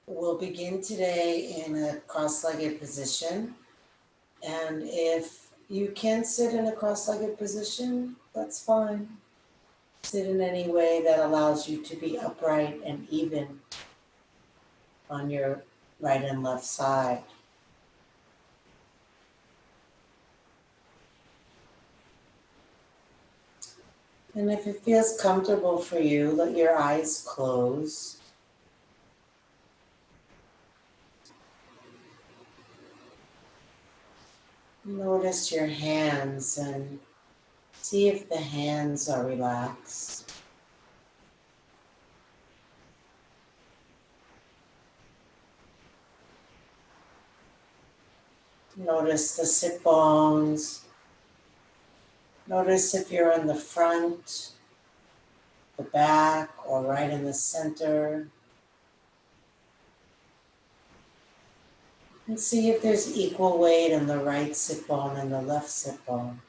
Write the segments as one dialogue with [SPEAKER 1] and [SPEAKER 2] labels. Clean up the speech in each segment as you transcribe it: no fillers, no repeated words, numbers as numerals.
[SPEAKER 1] We'll begin today in a cross-legged position. And if you can sit in a cross-legged position, that's fine. Sit in any way that allows you to be upright and even on your right and left side. And if it feels comfortable for you, let your eyes close. Notice your hands and see if the hands are relaxed. Notice the sit bones. Notice if you're in the front, the back, or right in the center. And see if there's equal weight in the right sit bone and the left sit bone.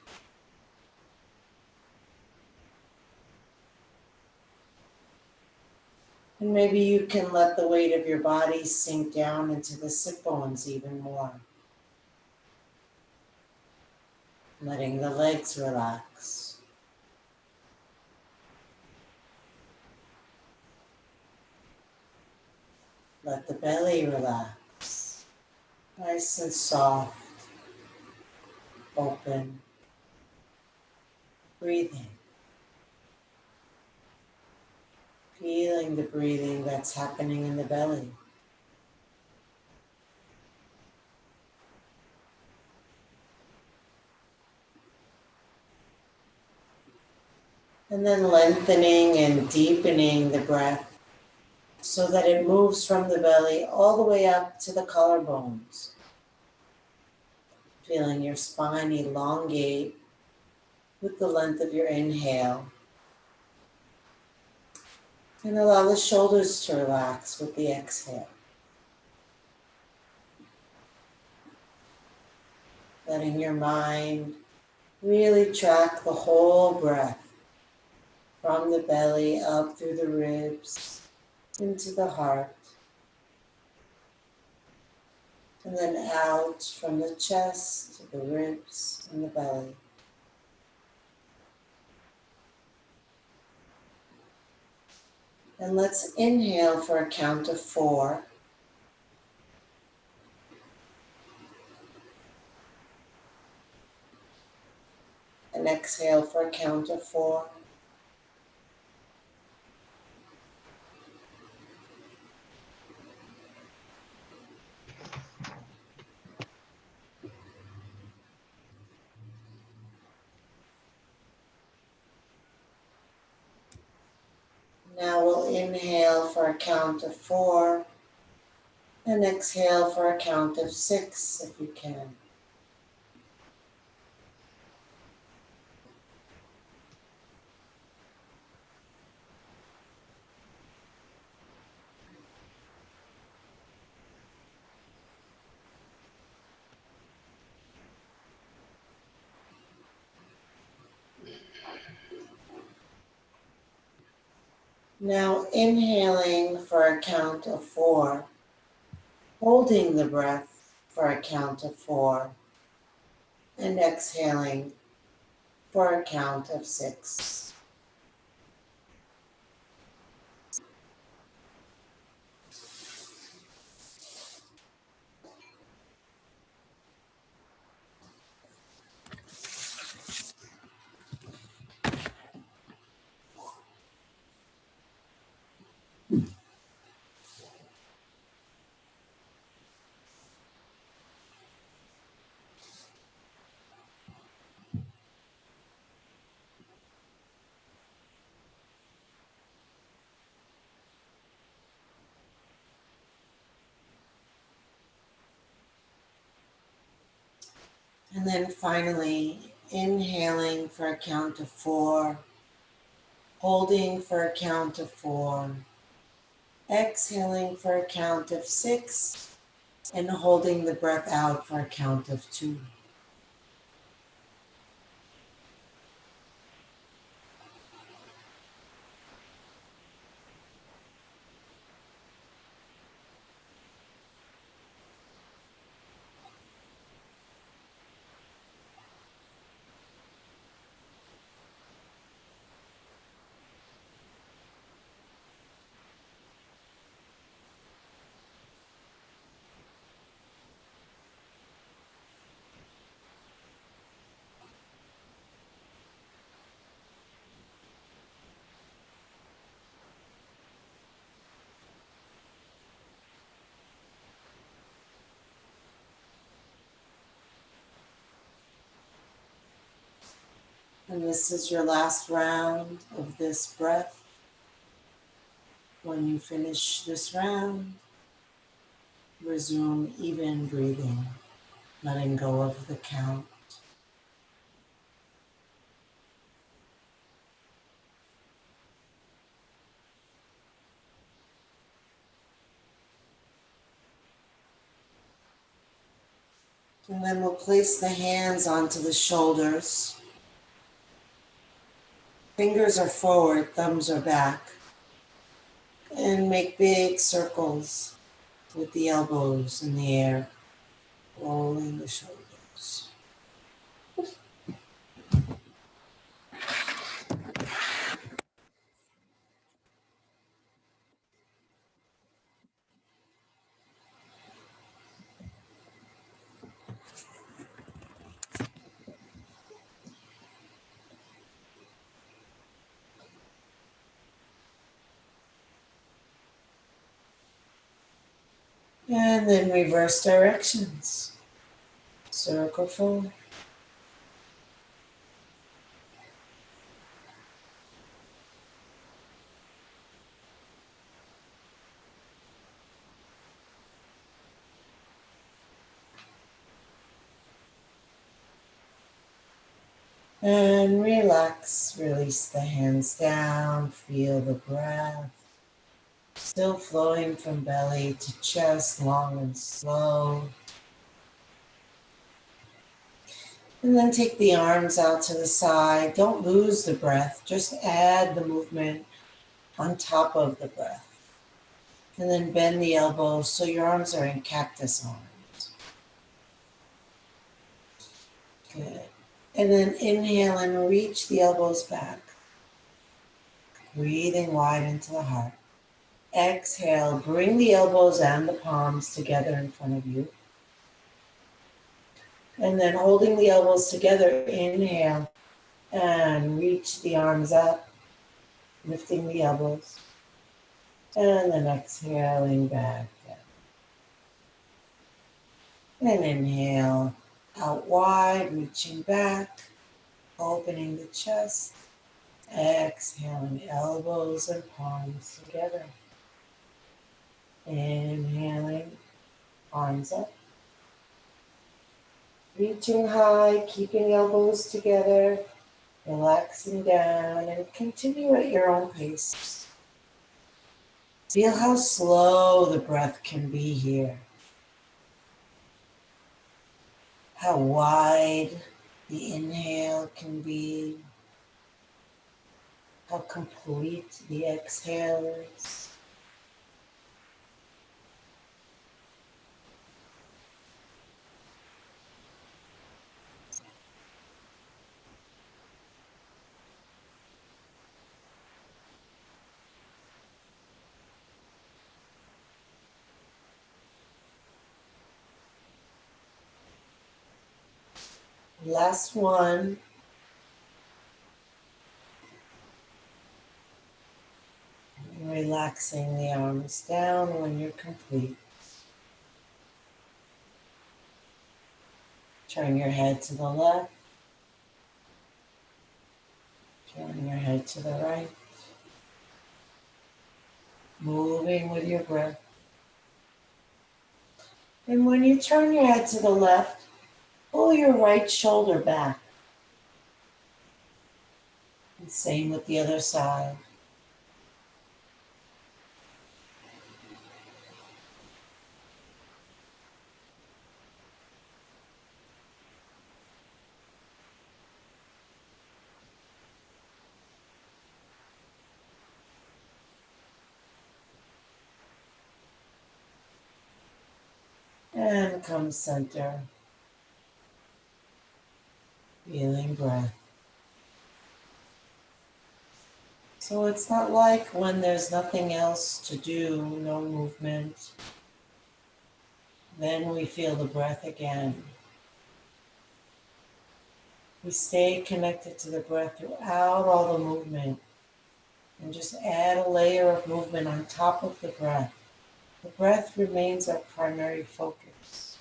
[SPEAKER 1] And maybe you can let the weight of your body sink down into the sit bones even more. Letting the legs relax. Let the belly relax. Nice and soft. Open. Breathing. Feeling the breathing that's happening in the belly. And then lengthening and deepening the breath so that it moves from the belly all the way up to the collarbones. Feeling your spine elongate with the length of your inhale. And allow the shoulders to relax with the exhale. Letting your mind really track the whole breath from the belly up through the ribs into the heart. And then out from the chest to the ribs and the belly. And let's inhale for a count of 4. And exhale for a count of 4. Now we'll inhale for a count of 4 and exhale for a count of 6 if you can. Now inhaling for a count of 4, holding the breath for a count of 4, and exhaling for a count of 6. And then finally, inhaling for a count of 4, holding for a count of 4, exhaling for a count of 6, and holding the breath out for a count of 2. And this is your last round of this breath. When you finish this round, resume even breathing, letting go of the count. And then we'll place the hands onto the shoulders. Fingers are forward, thumbs are back. And make big circles with the elbows in the air, rolling the shoulders. And then reverse directions. Circle forward. And relax, release the hands down, feel the breath. Still flowing from belly to chest, long and slow. And then take the arms out to the side. Don't lose the breath, just add the movement on top of the breath. And then bend the elbows so your arms are in cactus arms. Good. And then inhale and reach the elbows back. Breathing wide into the heart. Exhale, bring the elbows and the palms together in front of you. And then holding the elbows together, inhale and reach the arms up, lifting the elbows. And then exhaling back down. And inhale out wide, reaching back, opening the chest. Exhaling, elbows and palms together. Inhaling, arms up. Reaching high, keeping elbows together, relaxing down, and continue at your own pace. Feel how slow the breath can be here. How wide the inhale can be. How complete the exhale is. Last one. Relaxing the arms down when you're complete. Turn your head to the left. Turn your head to the right. Moving with your breath. And when you turn your head to the left, pull your right shoulder back. And same with the other side. And come center. Feeling breath. So it's not like when there's nothing else to do, no movement. Then we feel the breath again. We stay connected to the breath throughout all the movement. And just add a layer of movement on top of the breath. The breath remains our primary focus.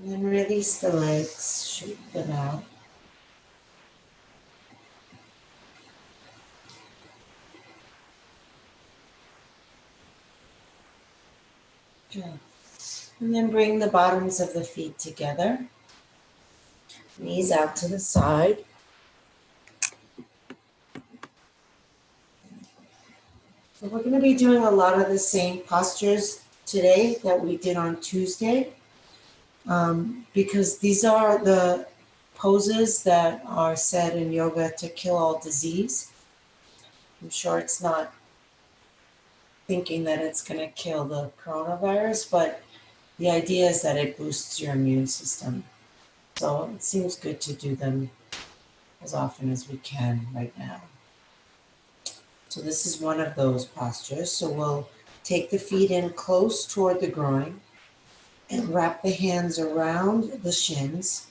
[SPEAKER 1] And then release the legs, shoot them out. Good. And then bring the bottoms of the feet together. Knees out to the side. So we're going to be doing a lot of the same postures today that we did on Tuesday, because these are the poses that are said in yoga to kill all disease. I'm sure it's not thinking that it's going to kill the coronavirus, but the idea is that it boosts your immune system. So it seems good to do them as often as we can right now. So this is one of those postures. So we'll take the feet in close toward the groin and wrap the hands around the shins,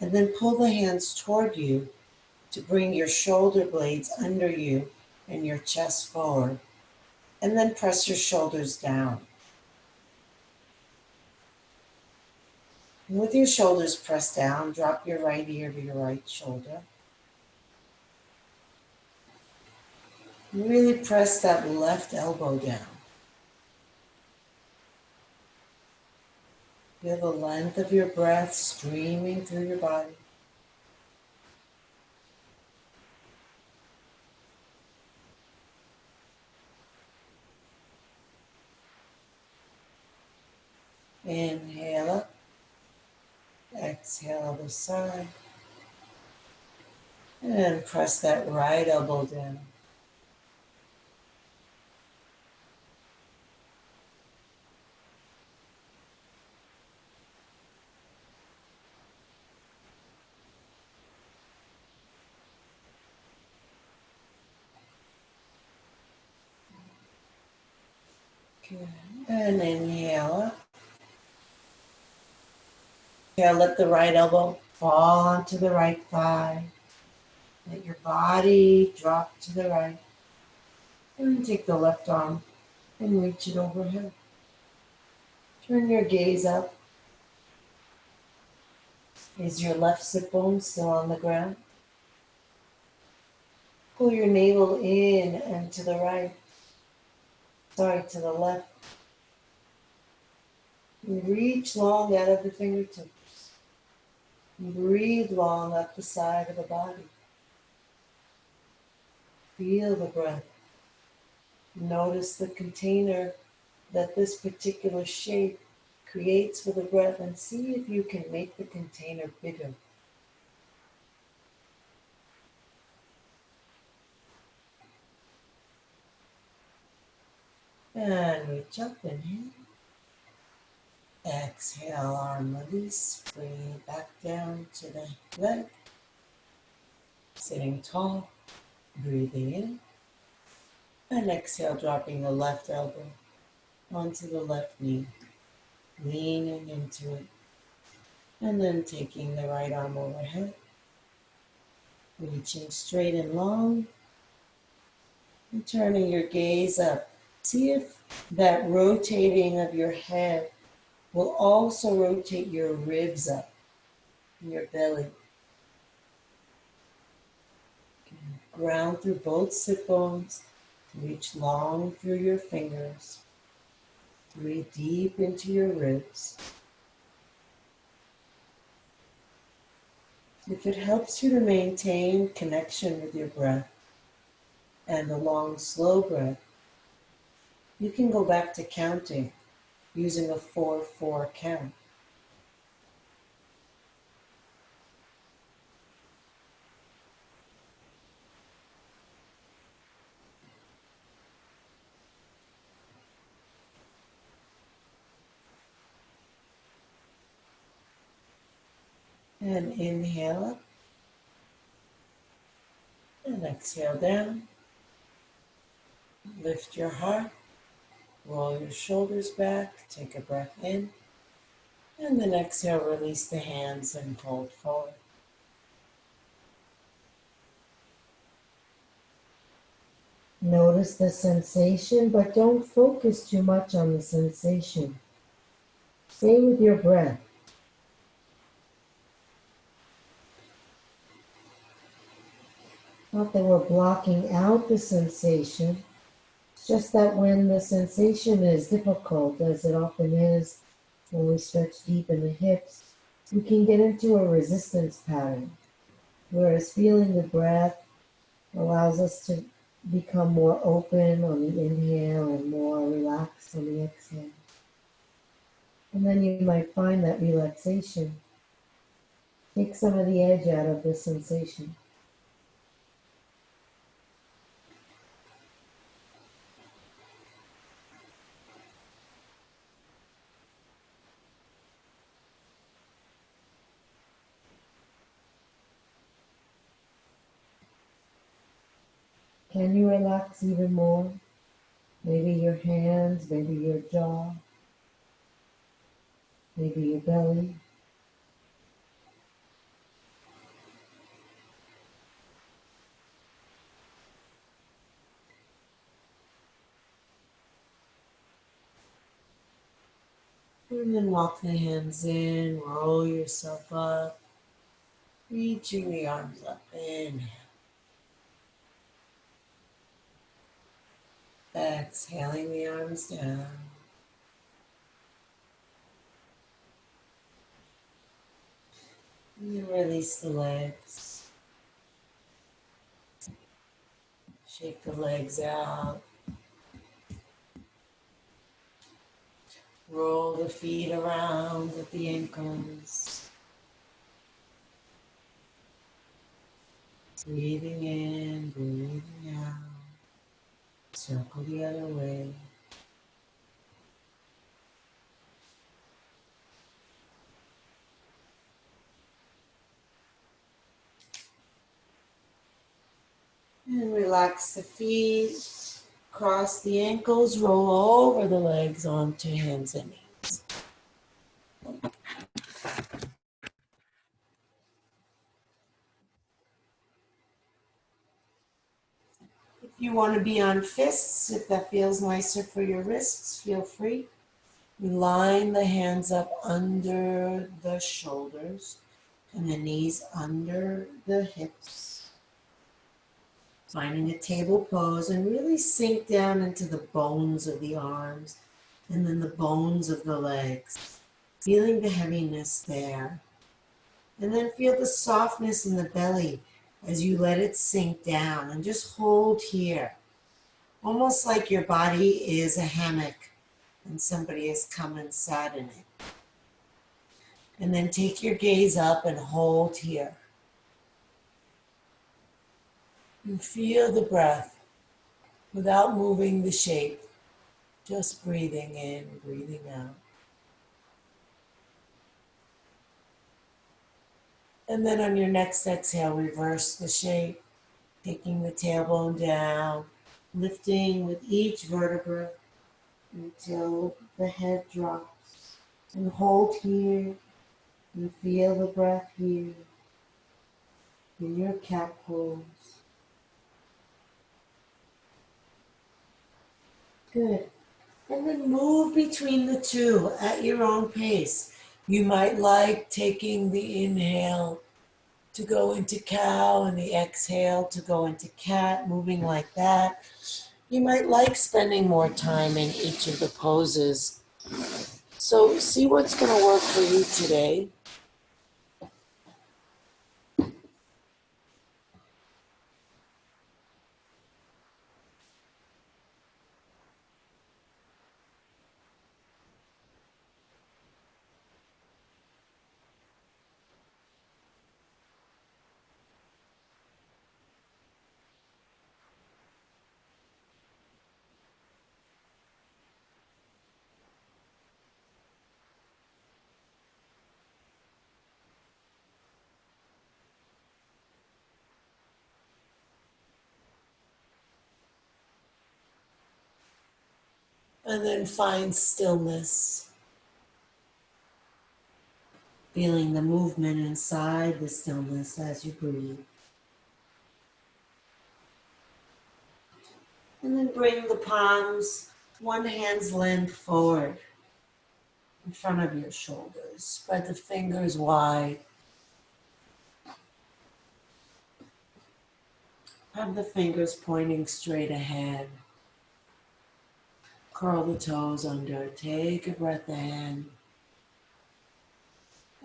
[SPEAKER 1] and then pull the hands toward you to bring your shoulder blades under you and your chest forward, and then press your shoulders down. And with your shoulders pressed down, drop your right ear to your right shoulder. And really press that left elbow down. Feel the length of your breath streaming through your body. Inhale up. Exhale other side. And press that right elbow down. Good. And inhale up. Exhale, let the right elbow fall onto the right thigh. Let your body drop to the right. And take the left arm and reach it overhead. Turn your gaze up. Is your left sit bone still on the ground? Pull your navel in and to the right. To the left. And reach long out of the fingertips. And breathe long up the side of the body. Feel the breath. Notice the container that this particular shape creates for the breath, and see if you can make the container bigger. And reach up, inhale. Exhale, arm release. Bring it back down to the leg. Sitting tall, breathing in. And exhale, dropping the left elbow onto the left knee. Leaning into it. And then taking the right arm overhead. Reaching straight and long. And turning your gaze up. See if that rotating of your head will also rotate your ribs up in your belly. Ground through both sit bones. Reach long through your fingers. Breathe deep into your ribs. If it helps you to maintain connection with your breath and a long, slow breath, you can go back to counting using a 4-4 count. And inhale up. And exhale down. Lift your heart. Roll your shoulders back. Take a breath in. And then exhale, release the hands and fold forward. Notice the sensation, but don't focus too much on the sensation. Stay with your breath. Not that we're blocking out the sensation. It's just that when the sensation is difficult, as it often is when we stretch deep in the hips, we can get into a resistance pattern. Whereas feeling the breath allows us to become more open on the inhale and more relaxed on the exhale. And then you might find that relaxation takes some of the edge out of the sensation. Can you relax even more? Maybe your hands, maybe your jaw, maybe your belly. And then walk the hands in, roll yourself up, reaching the arms up. Inhale. Exhaling the arms down. And then release the legs. Shake the legs out. Roll the feet around at the ankles. Breathing in, breathing out. Circle the other way. And relax the feet. Cross the ankles, roll over the legs onto hands and knees. If you want to be on fists, if that feels nicer for your wrists, feel free. Line the hands up under the shoulders and the knees under the hips. Finding a table pose and really sink down into the bones of the arms and then the bones of the legs. Feeling the heaviness there. And then feel the softness in the belly as you let it sink down and just hold here. Almost like your body is a hammock and somebody has come and sat in it. And then take your gaze up and hold here. And feel the breath without moving the shape, just breathing in, breathing out. And then on your next exhale, reverse the shape, taking the tailbone down, lifting with each vertebra until the head drops. And hold here and feel the breath here in your cat pose. Good. And then move between the two at your own pace. You might like taking the inhale to go into cow and the exhale to go into cat, moving like that. You might like spending more time in each of the poses. So see what's going to work for you today. And then find stillness. Feeling the movement inside the stillness as you breathe. And then bring the palms one hand's length forward in front of your shoulders. Spread the fingers wide. Have the fingers pointing straight ahead. Curl the toes under. Take a breath in.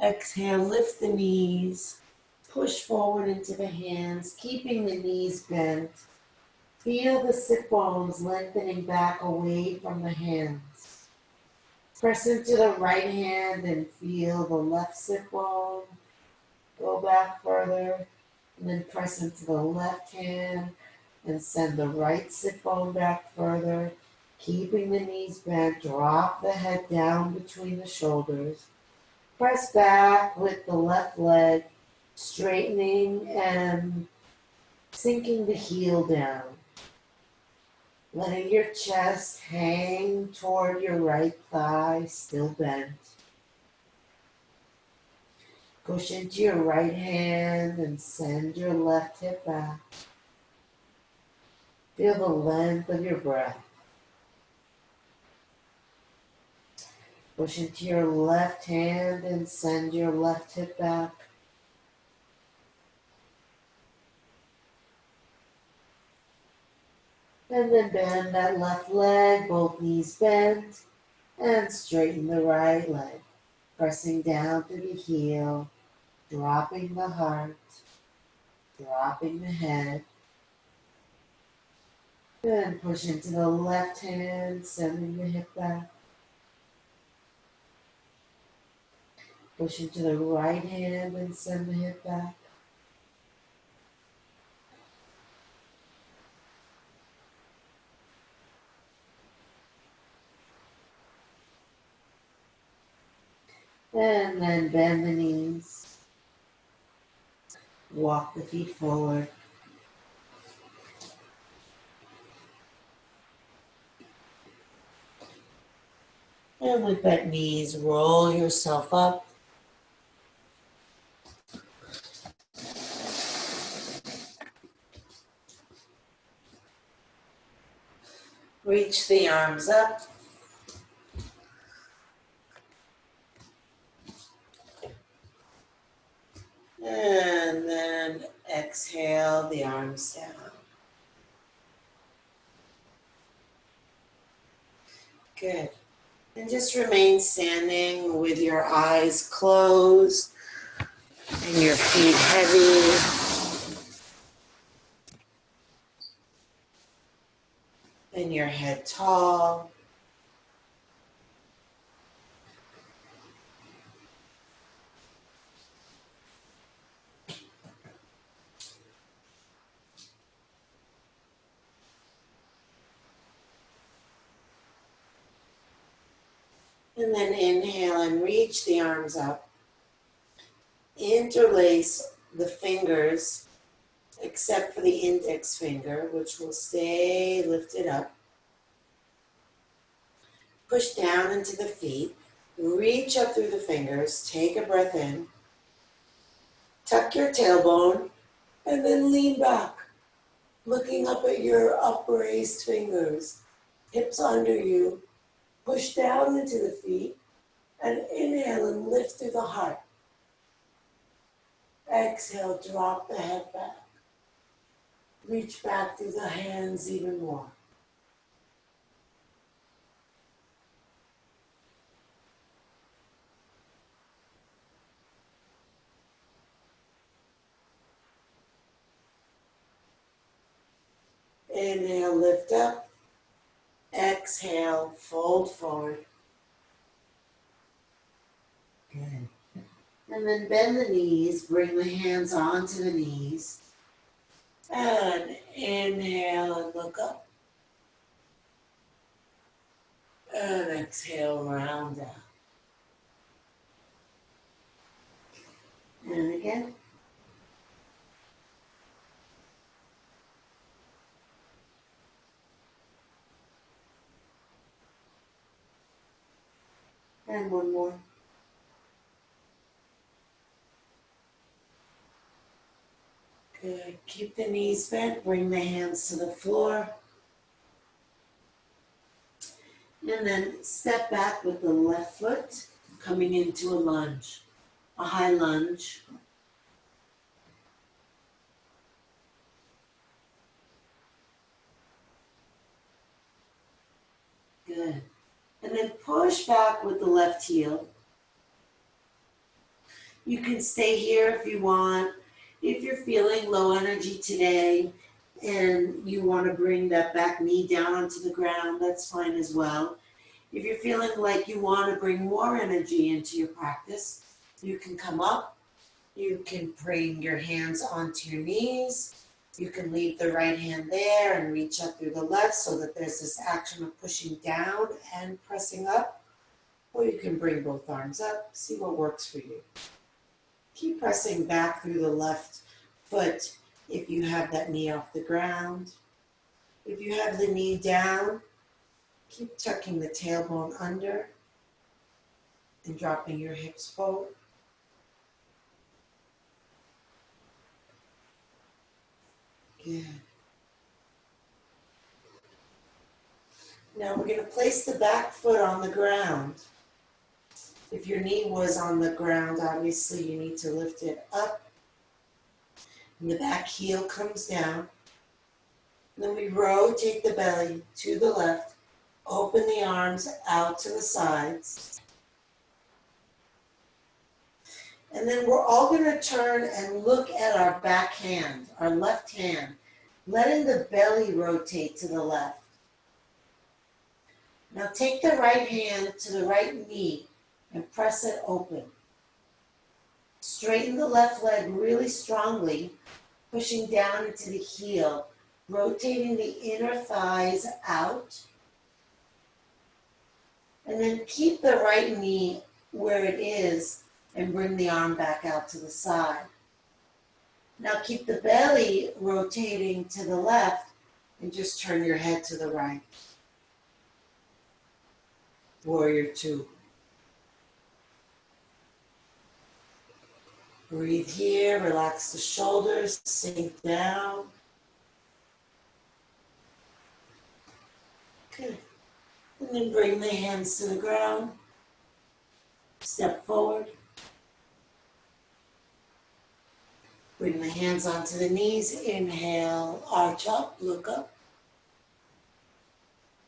[SPEAKER 1] Exhale, lift the knees. Push forward into the hands, keeping the knees bent. Feel the sit bones lengthening back away from the hands. Press into the right hand and feel the left sit bone go back further. And then press into the left hand and send the right sit bone back further. Keeping the knees bent, drop the head down between the shoulders. Press back with the left leg, straightening and sinking the heel down. Letting your chest hang toward your right thigh, still bent. Push into your right hand and send your left hip back. Feel the length of your breath. Push into your left hand and send your left hip back. And then bend that left leg, both knees bent, and straighten the right leg. Pressing down through the heel, dropping the heart, dropping the head. Then push into the left hand, sending the hip back. Push into the right hand and send the hip back. And then bend the knees. Walk the feet forward. And with bent knees, roll yourself up. Reach the arms up. And then exhale the arms down. Good. And just remain standing with your eyes closed and your feet heavy and your head tall. And then inhale and reach the arms up. Interlace the fingers, except for the index finger, which will stay lifted up. Push down into the feet. Reach up through the fingers. Take a breath in. Tuck your tailbone and then lean back, looking up at your upraised fingers. Hips under you. Push down into the feet and inhale and lift through the heart. Exhale, drop the head back. Reach back through the hands even more. Inhale, lift up. Exhale, fold forward. Good. And then bend the knees, bring the hands onto the knees. And inhale and look up. And exhale, round down. And again. And one more. Good. Keep the knees bent. Bring the hands to the floor. And then step back with the left foot, coming into a lunge, a high lunge. And then push back with the left heel. You can stay here if you want. If you're feeling low energy today and you want to bring that back knee down onto the ground, that's fine as well. If you're feeling like you want to bring more energy into your practice, you can come up. You can bring your hands onto your knees. You can leave the right hand there and reach up through the left so that there's this action of pushing down and pressing up. Or you can bring both arms up, see what works for you. Keep pressing back through the left foot if you have that knee off the ground. If you have the knee down, keep tucking the tailbone under and dropping your hips forward. Good. Now we're going to place the back foot on the ground. If your knee was on the ground, obviously you need to lift it up. And the back heel comes down. And then we rotate the belly to the left. Open the arms out to the sides. And then we're all going to turn and look at our back hand, our left hand, letting the belly rotate to the left. Now take the right hand to the right knee and press it open. Straighten the left leg really strongly, pushing down into the heel, rotating the inner thighs out. And then keep the right knee where it is and bring the arm back out to the side. Now keep the belly rotating to the left and just turn your head to the right. Warrior two. Breathe here, relax the shoulders, sink down. Good. And then bring the hands to the ground. Step forward. Bring the hands onto the knees. Inhale, arch up, look up.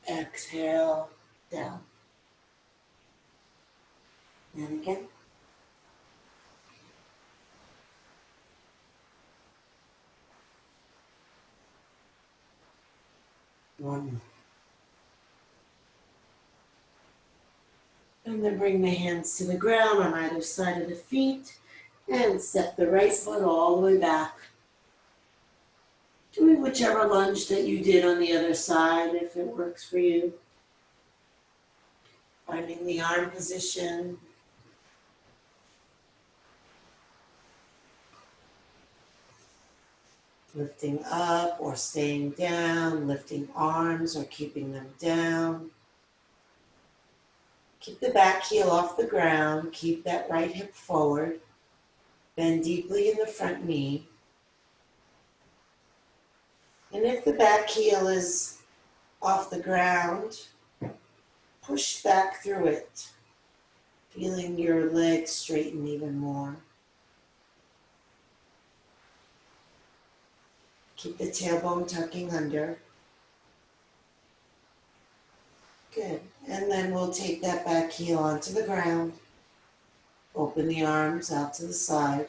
[SPEAKER 1] Exhale, down. And again. One more. And then bring the hands to the ground on either side of the feet and step the right foot all the way back. Doing whichever lunge that you did on the other side if it works for you. Finding the arm position. Lifting up or staying down, lifting arms or keeping them down. Keep the back heel off the ground. Keep that right hip forward. Bend deeply in the front knee. And if the back heel is off the ground, push back through it, feeling your legs straighten even more. Keep the tailbone tucking under. Good. And then we'll take that back heel onto the ground. Open the arms out to the side.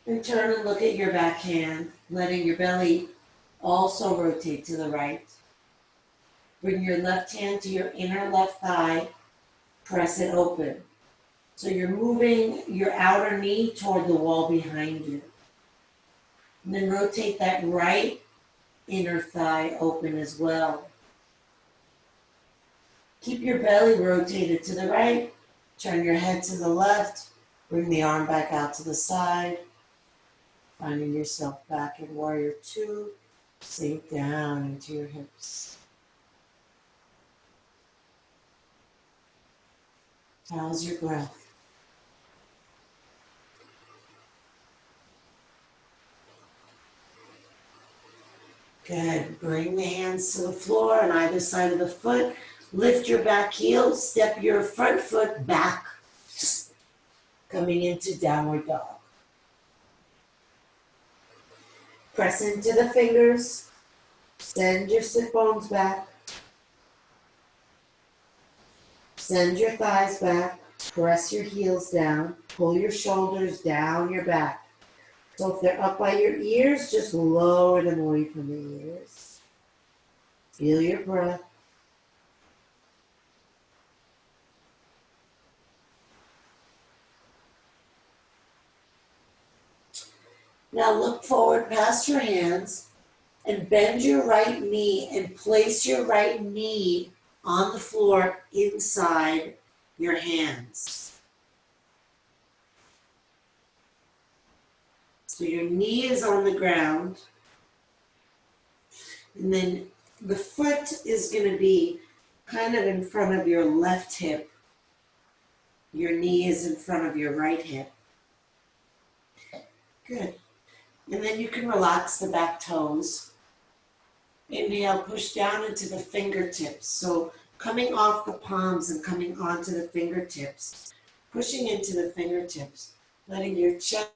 [SPEAKER 1] And turn and look at your back hand, letting your belly also rotate to the right. Bring your left hand to your inner left thigh. Press it open. So you're moving your outer knee toward the wall behind you. And then rotate that right inner thigh open as well. Keep your belly rotated to the right. Turn your head to the left. Bring the arm back out to the side. Finding yourself back in warrior two. Sink down into your hips. How's your breath? Good. Bring the hands to the floor on either side of the foot. Lift your back heel. Step your front foot back. Coming into downward dog. Press into the fingers.
[SPEAKER 2] Send your sit bones back. Send your thighs back. Press your heels down. Pull your shoulders down your back. So if they're up by your ears, just lower them away from the ears. Feel your breath. Now look forward past your hands and bend your right knee and place your right knee on the floor inside your hands. So your knee is on the ground, and then the foot is going to be kind of in front of your left hip. Your knee is in front of your right hip. Good. And then you can relax the back toes. Inhale, push down into the fingertips. So coming off the palms and coming onto the fingertips. Pushing into the fingertips. Letting your chest